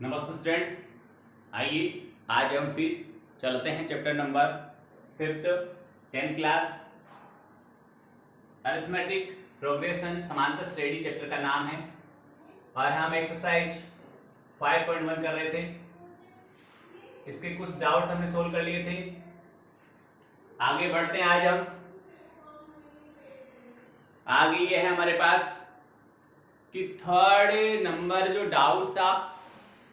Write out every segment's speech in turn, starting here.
नमस्ते स्टूडेंट्स, आइए आज हम फिर चलते हैं chapter number 5th 10th class arithmetic progression समांतर श्रेणी चैप्टर का नाम है और हम एक्सरसाइज 5.1 कर रहे थे। इसके कुछ डाउट्स हमने सोल्व कर लिए थे। आगे बढ़ते हैं। आज हम आगे ये है हमारे पास कि थर्ड नंबर जो डाउट था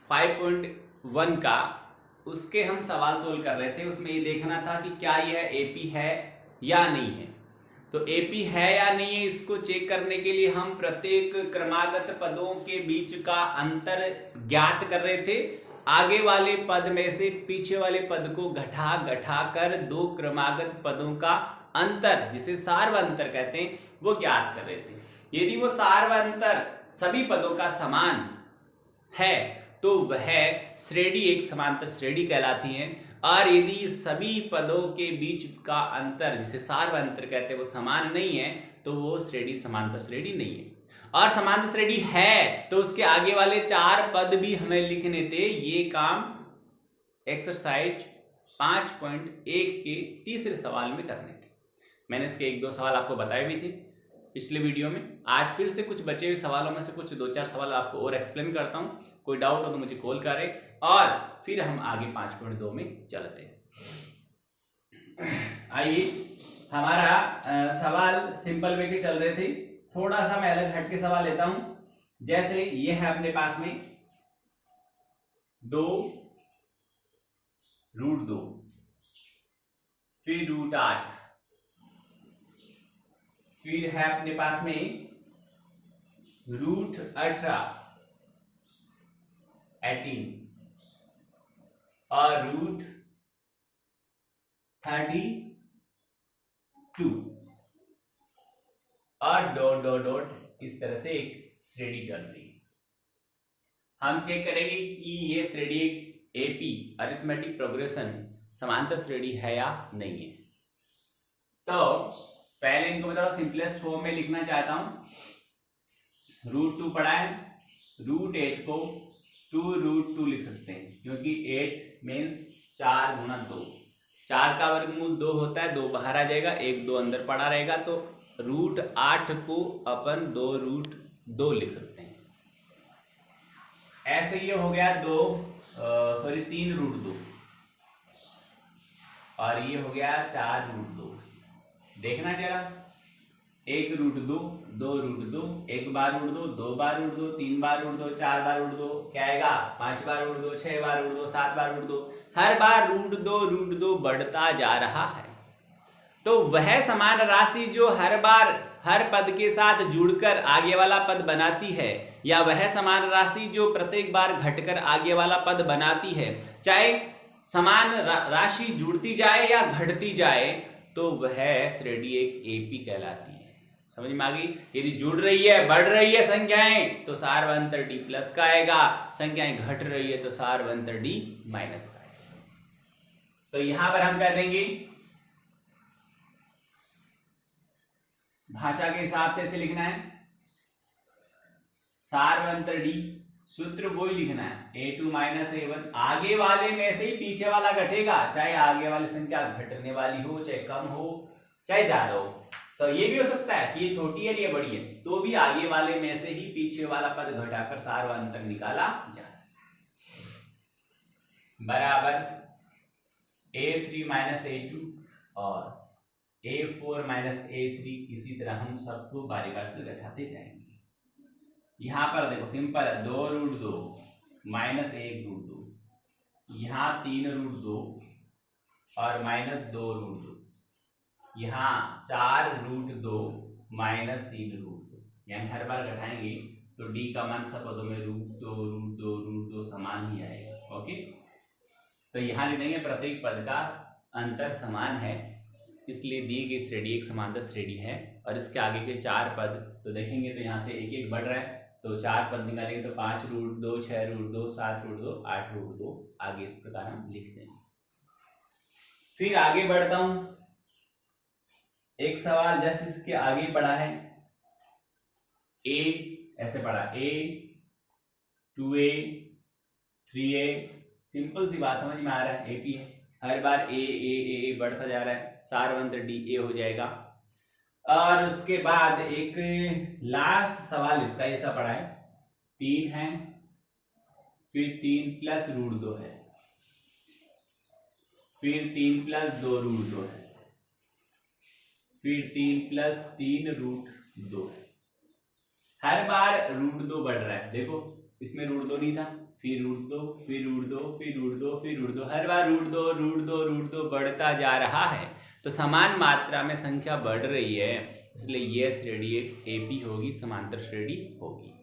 5.1 का, उसके हम सवाल सोल्व कर रहे थे। उसमें ये देखना था कि क्या यह एपी है या नहीं है। तो एपी है या नहीं है, इसको चेक करने के लिए हम प्रत्येक क्रमागत पदों के बीच का अंतर ज्ञात कर रहे थे। आगे वाले पद में से पीछे वाले पद को घटा घटा कर दो क्रमागत पदों का अंतर, जिसे सार्वअंतर कहते हैं, वो ज्ञात कर रहे थे। यदि वो सार्वअंतर सभी पदों का समान है तो वह श्रेणी एक समांतर श्रेणी कहलाती है। और यदि सभी पदों के बीच का अंतर, जिसे सार्वअंतर कहते हैं, वो समान नहीं है तो वो श्रेणी समांतर श्रेणी नहीं है। और समांतर श्रेणी है तो उसके आगे वाले चार पद भी हमें लिखने थे। ये काम एक्सरसाइज 5.1 के तीसरे सवाल में करने थे। मैंने इसके एक दो सवाल आपको बताए भी थे पिछले वीडियो में। आज फिर से कुछ बचे हुए सवालों में से कुछ दो चार सवाल आपको और एक्सप्लेन करता हूं। कोई डाउट हो तो मुझे कॉल करें और फिर हम आगे 5.2 में चलते हैं। आइए, हमारा सवाल सिंपल वे के चल रहे थे। थोड़ा सा मैं अलग हट के सवाल लेता हूं। जैसे ये है अपने पास में 2 √2, फिर √8, फिर है अपने पास में √18 और √32 और डॉट डॉट डॉट, इस तरह से एक श्रेणी चल रही है। हम चेक करेंगे कि ये श्रेणी एपी अरिथमेटिक प्रोग्रेशन समांतर श्रेणी है या नहीं है। तो पहले इनको मैं थोड़ा सिंपलेस्ट फॉर्म में लिखना चाहता हूं। √2 पढ़ा है, √8 को 2√2 लिख सकते हैं, क्योंकि 8 मीन्स 4 गुना 2। 4 का वर्गमूल 2 होता है, 2 बाहर आ जाएगा, 1 2 अंदर पड़ा रहेगा, तो √8 को अपन 2√2 लिख सकते हैं। ऐसे ये हो गया 3√2 और ये हो गया 4√2। देखना जरा, 1√2, 2√2, 1 बार √2, 2 बार √2, 3 बार √2, 4 बार √2, क्या आएगा 5 बार √2, 6 बार √2, 7 बार √2। हर बार √2 बढ़ता जा रहा है। तो वह समान राशि जो हर बार हर पद के साथ जुड़कर आगे वाला पद बनाती है, या वह समान राशि जो प्रत्येक बार घटकर आगे वाला पद बनाती है, चाहे समान राशि जुड़ती जाए या घटती जाए, तो वह श्रेणी एक एपी कहलाती है। समझ में आ गई? यदि जुड़ रही है, बढ़ रही है संख्याएं, तो सार्वअंतर डी प्लस का आएगा। संख्याएं घट रही है तो सार्वअंतर डी माइनस का आएगा। तो यहां पर हम कह देंगे, भाषा के हिसाब से ऐसे लिखना है, सार्वअंतर डी, सूत्र वही लिखना है, a2 - a1। आगे वाले में से ही पीछे वाला घटेगा, चाहे आगे वाली संख्या घटने वाली हो, चाहे कम हो, चाहे ज्यादा हो। तो ये भी हो सकता है कि ये छोटी है ये बड़ी है, तो भी आगे वाले में से ही पीछे वाला पद घटाकर सार्वअंतर निकाला जाए। बराबर a3 - a2 और a4 - a3। इसी तरह हम सबको बारी बारी से घटाते जाएंगे। यहां पर देखो सिंपल है, 2√2 -1√2, यहाँ 3√2 और -2√2, यहाँ 4√2 -3√2। यानी हर बार घटाएंगे तो डी का मान सब पदों में √2 समान ही आएगा। ओके, तो यहाँ लिख देंगे प्रत्येक पद का अंतर समान है, इसलिए दी गई श्रेणी एक समांतर श्रेणी है। और इसके आगे के चार पद तो देखेंगे तो यहाँ से एक एक बढ़ रहा है, तो 4 पद निकालेंगे तो 5√2, 6√2, 7√2, 8√2, आगे इस प्रकार हम लिख देंगे। फिर आगे बढ़ता हूं, एक सवाल जस्ट इसके आगे पढ़ा है, ए ऐसे पढ़ा, a 2a 3a, सिंपल सी बात, समझ में आ रहा है, एपी है। हर बार ए बढ़ता जा रहा है, सारवंत डी ए हो जाएगा। और उसके बाद एक लास्ट सवाल इसका ऐसा पड़ा है, 3 है, फिर 3 प्लस रूट 2 है, फिर 3 प्लस 2 रूट 2 है, फिर 3 प्लस 3 रूट 2 है। हर बार रूट 2 बढ़ रहा है, देखो इसमें रूट 2 नहीं था, फिर रूट 2, फिर रूट 2, फिर रूट 2, फिर रूट 2, हर बार रूट 2 रूट 2 रूट 2 बढ़ता जा रहा है। तो समान मात्रा में संख्या बढ़ रही है, इसलिए ये श्रेणी एपी होगी, समांतर श्रेणी होगी।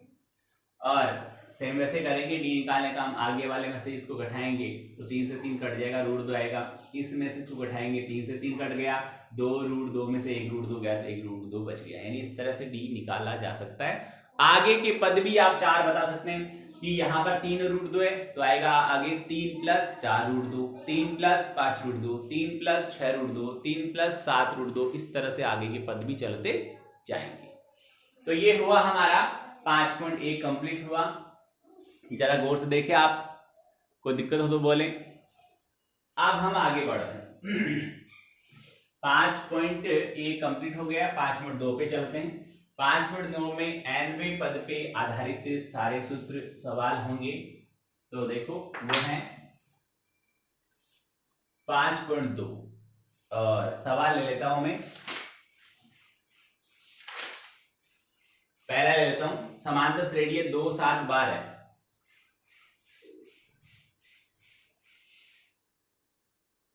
और सेम वैसे करेंगे, डी निकालने का हम आगे वाले में से इसको घटाएंगे तो 3 से 3 कट जाएगा, रूट 2 आएगा, इसमें से इसको घटाएंगे 3 से 3 कट गया, 2 रूट 2 में से 1 रूट 2 गया तो 1 रूट 2 बच गया। यानी इस तरह से डी निकाला जा सकता है। आगे के पद भी आप 4 बता सकते हैं कि यहाँ पर 3 रूट 2 है तो आएगा आगे 3 plus 4 root 2, 3 plus 5 root 2, 3 plus 6 root 2, 3 plus 7 root 2, इस तरह से आगे के पद भी चलते जाएंगे। तो ये हुआ हमारा 5.1 कंप्लीट हुआ। जरा गौर से देखें, आप कोई दिक्कत हो तो बोलें। अब हम आगे बढ़ते हैं। 5.1 कंप्लीट हो गया, 5.2 पे चलते हैं। 5.2 में nवें पद पे आधारित सारे सूत्र सवाल होंगे। तो देखो वो है 5.2 और सवाल ले लेता हूं मैं। पहला ले लेता हूं, समांतर श्रेणी 2 7 12 है।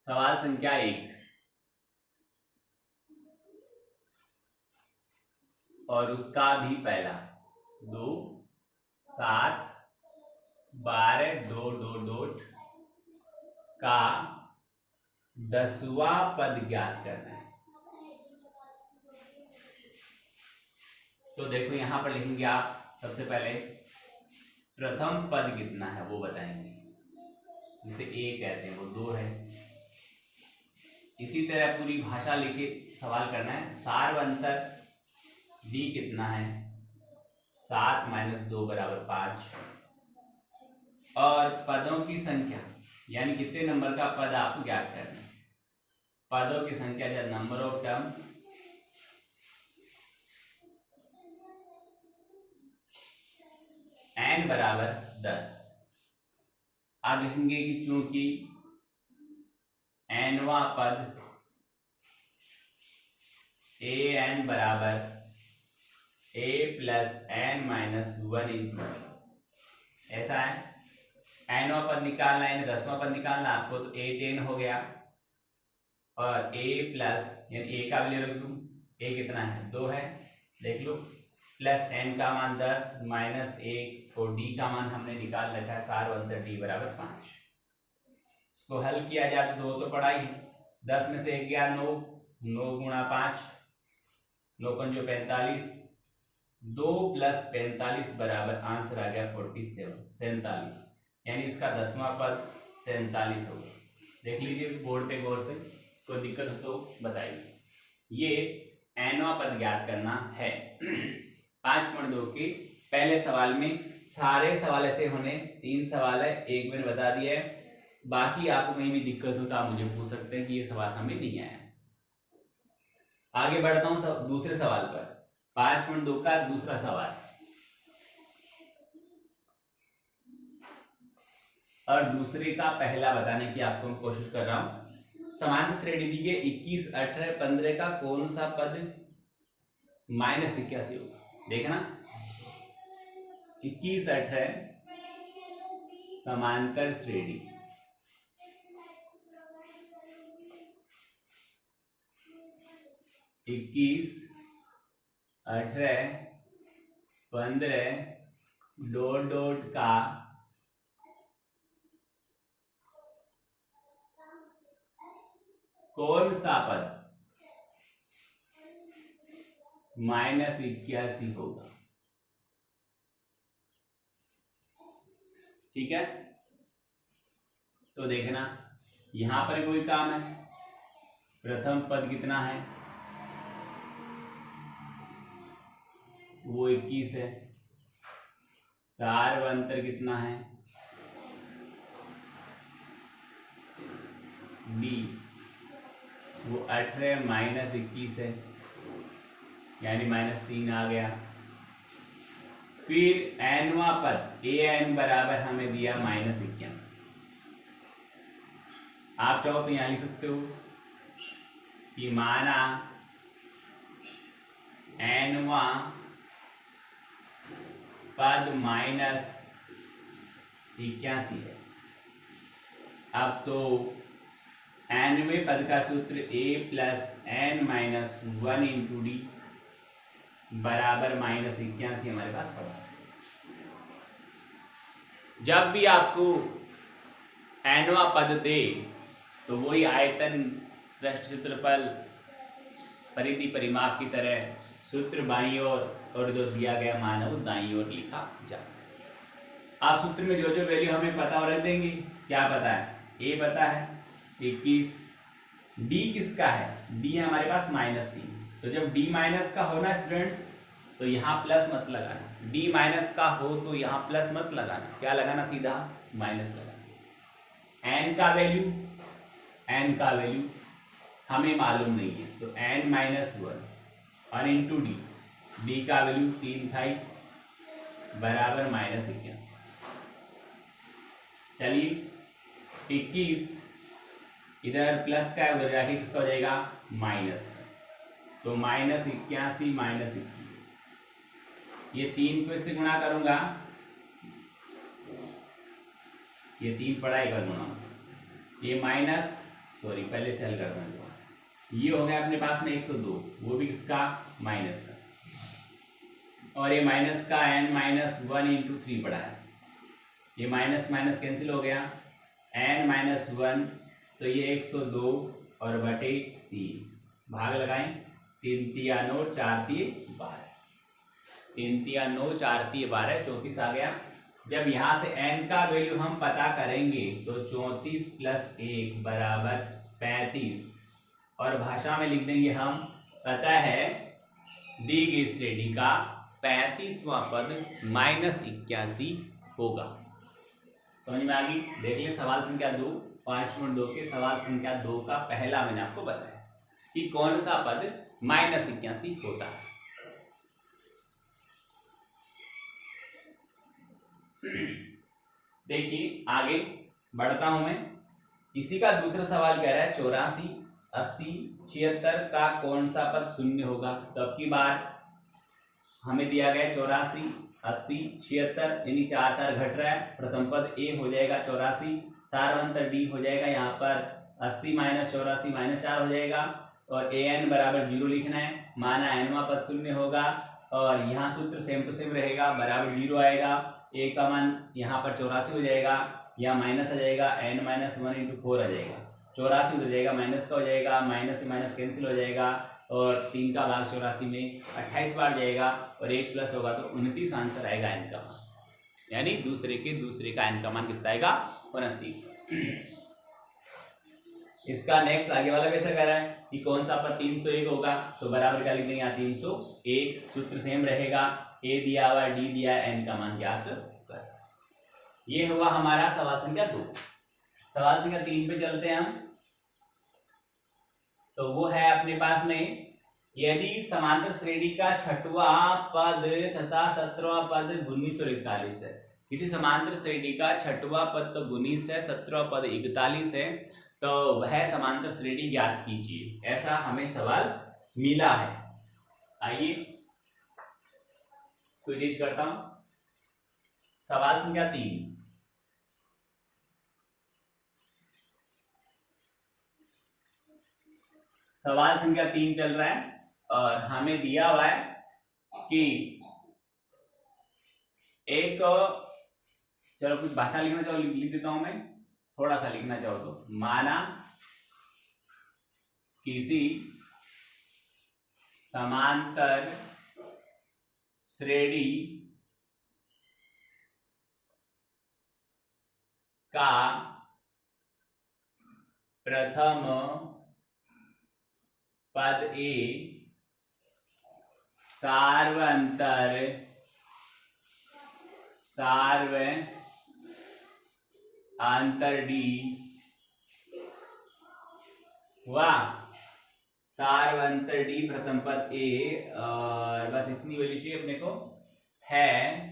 सवाल संख्या 1 और उसका भी पहला 2 7 12 2 2 डॉट का 10वां पद ज्ञात करना है। तो देखो यहां पर लिखेंगे आप सबसे पहले प्रथम पद कितना है वो बताएंगे, जिसे ए कहते हैं, वो 2 है। इसी तरह पूरी भाषा लिखे सवाल करना है। सार्वंतर डी कितना है, 7 माइनस 2 बराबर 5। और पदों की संख्या यानी कितने नंबर का पद आपको ज्ञात करना है। पदों की संख्या या नंबर ऑफ टर्म n बराबर 10। अब लिखेंगे कि चूंकि nवां पद a n बराबर a plus n minus 1 into, ऐसा है। nवां पद निकालना है, 10वां पद निकालना आपको, तो a 10 हो गया और a प्लस यानी a का वैल्यू रख दूं, a कितना है 2 है, देख लो, प्लस n का मान 10 माइनस 1 और d का मान हमने निकाल रखा है सार्वंतर d बराबर 5। इसको हल किया जाए तो 2 तो पड़ा ही है, 10 में से 1 गया 9, 9 गुणा 5, 9 पंजो 45, 2 प्लस 45 बराबर आंसर आ गया 47, यानी इसका 10वां पद 47 होगा। देख लीजिए बोर्ड पे गौर से, कोई दिक्कत हो तो बताइए। ये nवां पद ज्ञात करना है। 5.2 के पहले सवाल में, सारे सवाल ऐसे होने, 3 सवाल है, एक मैंने बता दिया है, बाकी आपको कहीं भी दिक्कत हो तो आप मुझे पूछ सकते हैं कि ये सवाल हमें नहीं आया। आगे बढ़ता हूं दूसरे सवाल पर। 5.2 का दूसरा सवाल और दूसरे का पहला बताने की आपको मैं कोशिश कर रहा हूं। समांतर श्रेणी दी गई 21 18 15 का कौन सा पद -81 होगा। देखना 21 18 समांतर श्रेणी, 21 18 15 डॉट डॉट का कौन सा पद -81 होगा। ठीक है, तो देखना यहां पर कोई काम है। प्रथम पद कितना है, वो 21 है। सार्वंतर कितना है, डी वो 18 माइनस 21 है, यानी -3 आ गया। फिर एनवा पद ए एन बराबर हमें दिया -81। आप चाहो तो यहां लिख सकते हो कि माना एनवा पद -81 है। अब तो एनवें पद का सूत्र a plus n minus 1 into d बराबर -81 हमारे पास पड़ा। जब भी आपको एनवा पद दे तो वही आयतन, पृष्ठ क्षेत्रफल, परिधि, परिमाप की तरह सूत्र बाईं ओर और जो दिया गया मान है वो दाईं ओर लिखा जाए। आप सूत्र में जो जो वैल्यू हमें पता और रख देंगे। क्या पता है? ए पता है 21। डी किसका है? डी है हमारे पास -3। तो जब डी माइनस का हो ना स्टूडेंट्स, तो यहाँ प्लस मत लगाना। डी माइनस का हो तो यहाँ प्लस मत लगाना। क्या लगाना? सीधा माइनस लगाना। एन का वैल्यू हमें मालूम नहीं है, तो n -1 और इंटू डी, डी का वैल्यू 3 था बराबर -81। चलिए 21 इधर प्लस का है, उधर जाके किसका हो जाएगा? माइनस। तो -81 -21, ये 3 को इससे गुणा करूंगा, ये 3 पढ़ा एक बार गुणा, ये पहले से हल कर दूंगा। ये हो गया अपने पास में 102, वो भी किसका? माइनस का। और ये माइनस का n-1 इंटू 3 पड़ा है, ये माइनस माइनस कैंसिल हो गया, n-1 तो ये 102 और बटे 3, भाग लगाएं, 3 तिया 9, 4 तिये 12, 3 तिया 9, 4 तिये 12, 34 आ गया। जब यहाँ से n का वैल्यू हम पता करेंगे तो 34 प्लस 1 बराबर 35, और भाषा में लिख देंगे हम, पता है दी गई श्रेणी का 35वां पद -81 होगा। समझ में आ गई? देख लें सवाल संख्या 2, 5.2 के सवाल संख्या 2 का पहला मैंने आपको बताया कि कौन सा पद -81 होता है। देखिए आगे बढ़ता हूं मैं। इसी का दूसरा सवाल कह रहा है 84, 80, 76 का कौन सा पद शून्य होगा। तो अब की बार हमें दिया गया 84, 80, 76, यानी 4 4 घट रहा है। प्रथम पद ए हो जाएगा 84, सारवंतर डी हो जाएगा, यहाँ पर 80 माइनस 84 -4 हो जाएगा, और ए एन बराबर 0 लिखना है। माना एनवा पद शून्य होगा, और यहाँ सूत्र सेम टू सेम रहेगा, बराबर 0 आएगा। ए का मान यहाँ पर 84 हो जाएगा, यहाँ माइनस आ जाएगा, n-1 इंटू 4 आ जाएगा, 84 हो जाएगा, माइनस का हो जाएगा, माइनस से माइनस कैंसिल हो जाएगा, और 3 का भाग 84 में 28 बार जाएगा, और 1 प्लस होगा तो 29 आंसर आएगा n का मान। यानी दूसरे का n का मान कितना आएगा? 29। इसका नेक्स्ट आगे वाला कैसा कर रहा है कि कौन सा पद 301 होगा। तो बराबर क्या लिख देंगे यहाँ? 301, सूत्र सेम रहेगा, ए दिया हुआ, डी दिया है, एन का मान ज्ञात कर। ये हुआ हमारा सवाल संख्या 2। सवाल संख्या 3 पे चलते हैं हम। तो वो है अपने पास में, यदि समांतर श्रेणी का 6वां पद तथा 17वां पद 19 और 41 है। किसी समांतर श्रेणी का 6वां पद तो 19 है, 17वां पद 41 है, तो वह समांतर श्रेणी ज्ञात कीजिए, ऐसा हमें सवाल मिला है। आइए इसको इरेज करता हूं। सवाल संख्या 3, सवाल संख्या 3 चल रहा है, और हमें दिया हुआ है कि एक, चलो कुछ भाषा लिखना चाहो लिख देता हूं मैं, थोड़ा सा लिखना चाहो तो, माना किसी समांतर श्रेणी का प्रथम पद ए सार्वंतर डी वाह, सार्वंतर डी प्रथम पद ए, और बस इतनी वैल्यू चाहिए अपने को, है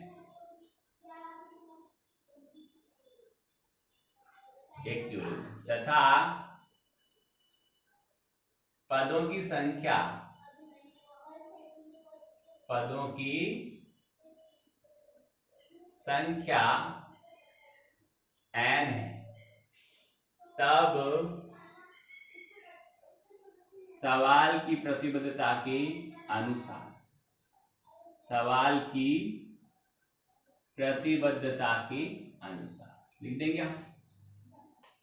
एक जूल तथा पदों की संख्या n है, तब सवाल की प्रतिबद्धता के अनुसार लिख देंगे हम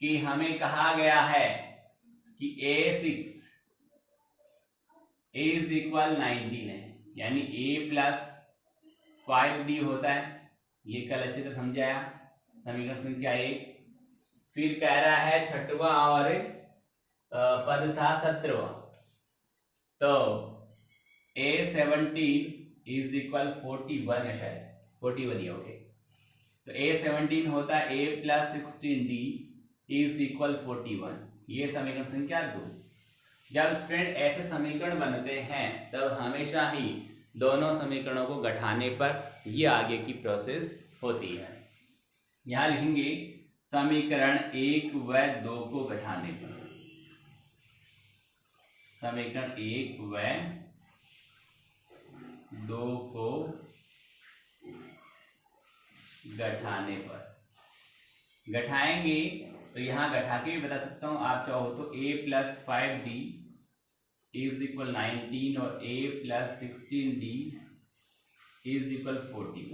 कि हमें कहा गया है कि A6 इज इक्वल 19 है, यानी A प्लस 5D होता है। ये कल अच्छे से समझाया, समीकरण संख्या 1। फिर कह रहा है छठवां और पद था 17वां, तो A17 इज इक्वल 41 है, शायद 41 ही हो गए। तो A17 होता है A plus 16D is equal 41, ये समीकरण संख्या 2। जब स्टूडेंट ऐसे समीकरण बनते हैं तब हमेशा ही दोनों समीकरणों को घटाने पर ये आगे की प्रोसेस होती है। यहां लिखेंगे समीकरण 1 व 2 को घटाने पर, समीकरण 1 व 2 को घटाने पर, घटाएंगे तो यहां घटा के भी बता सकता हूं, आप चाहो तो A plus 5D is equal 19 और A plus 16D is equal 41।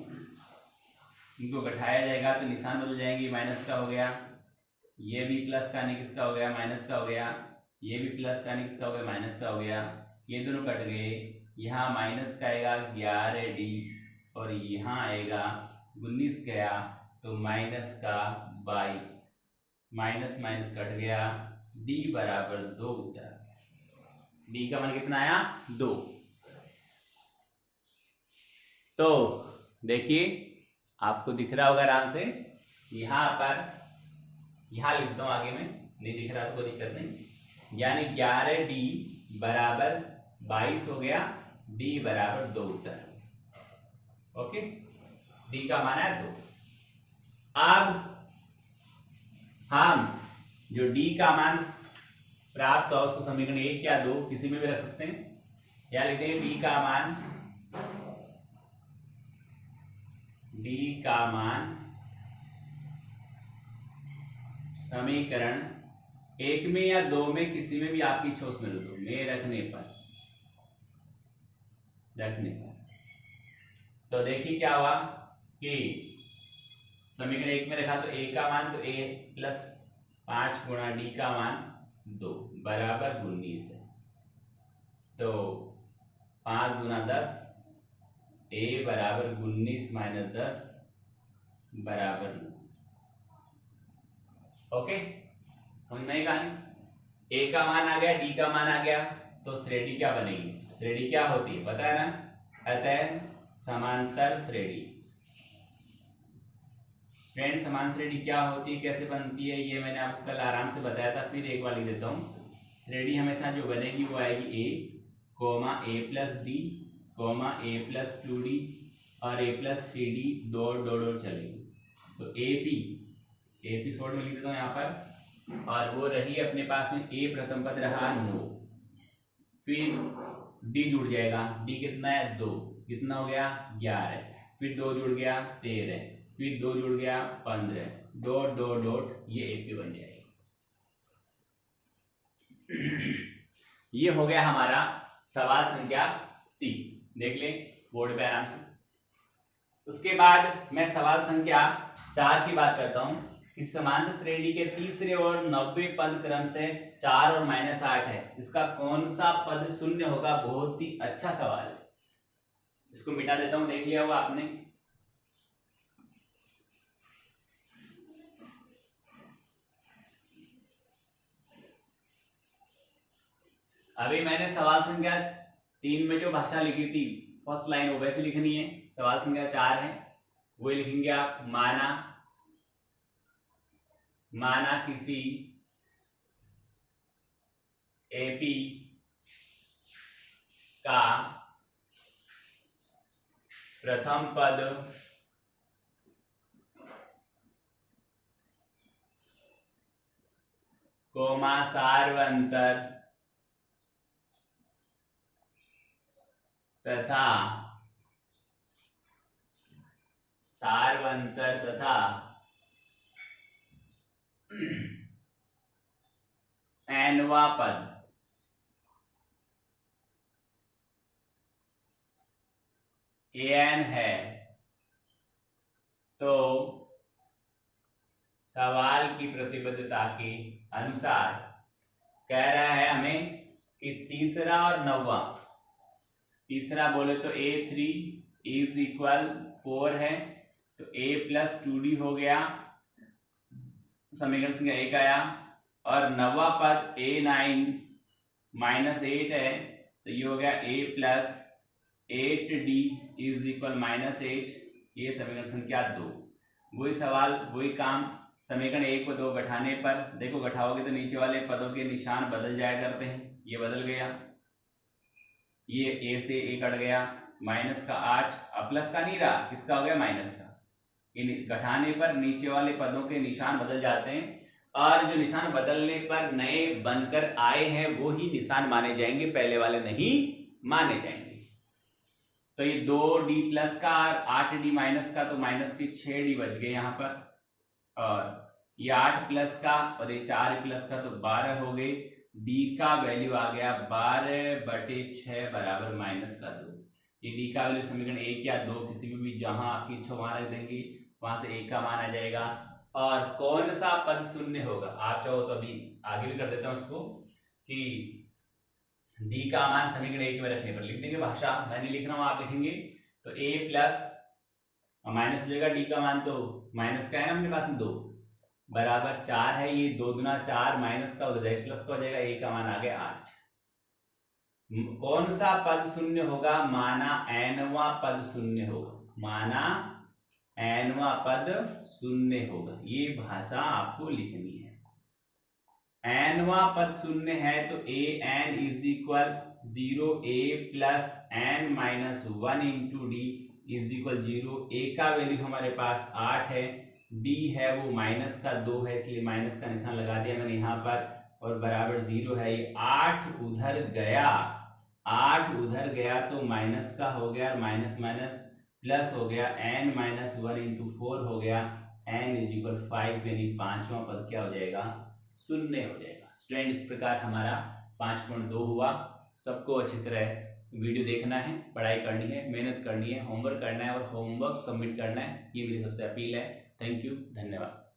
इनको घटाया जाएगा तो निशान बदल जाएंगे, माइनस का हो गया, ये भी प्लस का नहीं किसका हो गया, माइनस का हो गया, ये भी प्लस का नहीं किसका हो गया, माइनस का हो गया, ये दोनों कट गए। यहाँ माइनस का आएगा 11D और यहाँ आएगा 19 गया तो माइनस का 22, माइनस माइनस कट गया, D बराबर 2 उत्तर। D का मान कितना आया, 2। तो देखिए आपको दिख रहा होगा आराम से, यहां पर यहां लिखता हूं, आगे में नहीं दिख रहा तो कोई दिक्कत नहीं, यानी 11D बराबर 22 हो गया, D बराबर 2 उत्तर। ओके, D का मान है 2। अब हम जो D का मान प्राप्त हो उसको समीकरण 1 या 2 किसी में भी रख सकते हैं, या लिखते हैं D का मान समीकरण 1 में या 2 में किसी में भी आपकी इच्छा उसमें रख दो, में रखने पर तो देखिए क्या हुआ कि समीकरण 1 में रखा तो A का मान तो A प्लस 5 गुणा D का मान 2 बराबर 19 है, तो 5 गुना 10, A बराबर 19 माइनस 10 बराबर 9। ओके, समझ में कहानी, A का मान आ गया, D का मान आ गया, तो श्रेणी क्या बनेगी, श्रेणी क्या होती है पता है ना, अतः समांतर श्रेणी। स्टूडेंट समान श्रेणी क्या होती है, कैसे बनती है, ये मैंने आपको कल आराम से बताया था, फिर एक बार लिख देता हूँ। श्रेणी हमेशा जो बनेगी वो आएगी A comma A plus D comma A plus 2D और A plus 3D dot dot dot चलेगी, तो AP शॉर्ट में लिख देता हूँ यहाँ पर, और वो रही अपने पास में A प्रथम पद रहा 9, फिर D जुड़ जाएगा, D कितना है 2, कितना हो गया 11, फिर 2 जुड़ गया 13, फिर 2 जुड़ गया 15, डॉट डॉट डॉट, ये AP बन जाएगी। ये हो गया हमारा सवाल संख्या 3, देख लें बोर्ड पे आराम से। उसके बाद मैं सवाल संख्या 4 की बात करता हूं कि समांतर श्रेणी के तीसरे और 90 पद क्रम से 4 और -8 है, इसका कौन सा पद शून्य होगा। बहुत ही अच्छा सवाल है, इसको मिटा देता हूं, देख लिया होगा आपने। अभी मैंने सवाल संख्या 3 में जो भाषा लिखी थी फर्स्ट लाइन वो वैसे लिखनी है, सवाल संख्या 4 है वो लिखेंगे आप, माना किसी एपी का प्रथम पद कोमा सार्वंतर तथा एनवा पद एन है, तो सवाल की प्रतिबद्धता के अनुसार कह रहा है हमें कि तीसरा और नौवा, तीसरा बोले तो a3 इज इक्वल 4 है, तो a प्लस 2d हो गया, समीकरण संख्या 1 आया। और नवा पद a9 माइनस 8 है, तो ये हो गया a plus 8d is equal minus 8, ये समीकरण संख्या 2। वही सवाल वही काम, समीकरण 1 को 2 घटाने पर देखो, घटाओगे तो नीचे वाले पदों के निशान बदल जाया करते हैं, ये बदल गया, ये a से a कट गया, माइनस का 8, अब प्लस का नहीं रहा, किसका हो गया माइनस का। इन घटाने पर नीचे वाले पदों के निशान बदल जाते हैं, और जो निशान बदलने पर नए बनकर आए हैं वो ही निशान माने जाएंगे, पहले वाले नहीं माने जाएंगे। तो ये 2d प्लस का और 8d माइनस का, तो माइनस के 6d बच गए यहाँ पर, और ये 8 प्लस का और ये 4 प्लस का, तो 12 हो गए। d का वैल्यू आ गया 12/6 बराबर माइनस का 2। ये d का वैल्यू समीकरण 1 या 2 किसी भी जहां आपकी इच्छा वहां रख देंगे, वहां से 1 का मान आ जाएगा। और कौन सा पद शून्य होगा, आप चाहो तो अभी आगे भी कर देता हूं उसको, कि d का मान समीकरण 1 में रखने पर लिख देंगे, भाषा मैं नहीं लिख रहा हूं, आप लिखेंगे। तो a प्लस माइनस हो जाएगा, d का मान तो माइनस का है ना अपने पास 2 बराबर 4 है, ये 2 गुना 4 माइनस का हो जाएगा, प्लस का हो जाएगा, a का मान आ गया 8। कौन सा पद शून्य होगा, माना nवा पद शून्य होगा, माना nवा पद शून्य होगा, ये भाषा आपको लिखनी है। nवा पद शून्य है तो an is equal 0, a plus n minus 1 into D is equal 0। a का वैल्यू हमारे पास 8 है, d है वो माइनस का 2 है, इसलिए माइनस का निशान लगा दिया मैंने यहाँ पर, और बराबर 0 है। ये 8 उधर गया, 8 उधर गया तो माइनस का हो गया, माइनस माइनस प्लस हो गया, n माइनस 1 इंटू 4 हो गया, n इज इक्वल 5, यानी पांचवा पद क्या हो जाएगा, शून्य हो जाएगा। स्टूडेंट इस प्रकार हमारा 5.2 हुआ। सबको अच्छी तरह वीडियो देखना है, पढ़ाई करनी है, मेहनत करनी है, होमवर्क करना है और होमवर्क सबमिट करना है, ये मेरी सबसे अपील है। थैंक यू, धन्यवाद।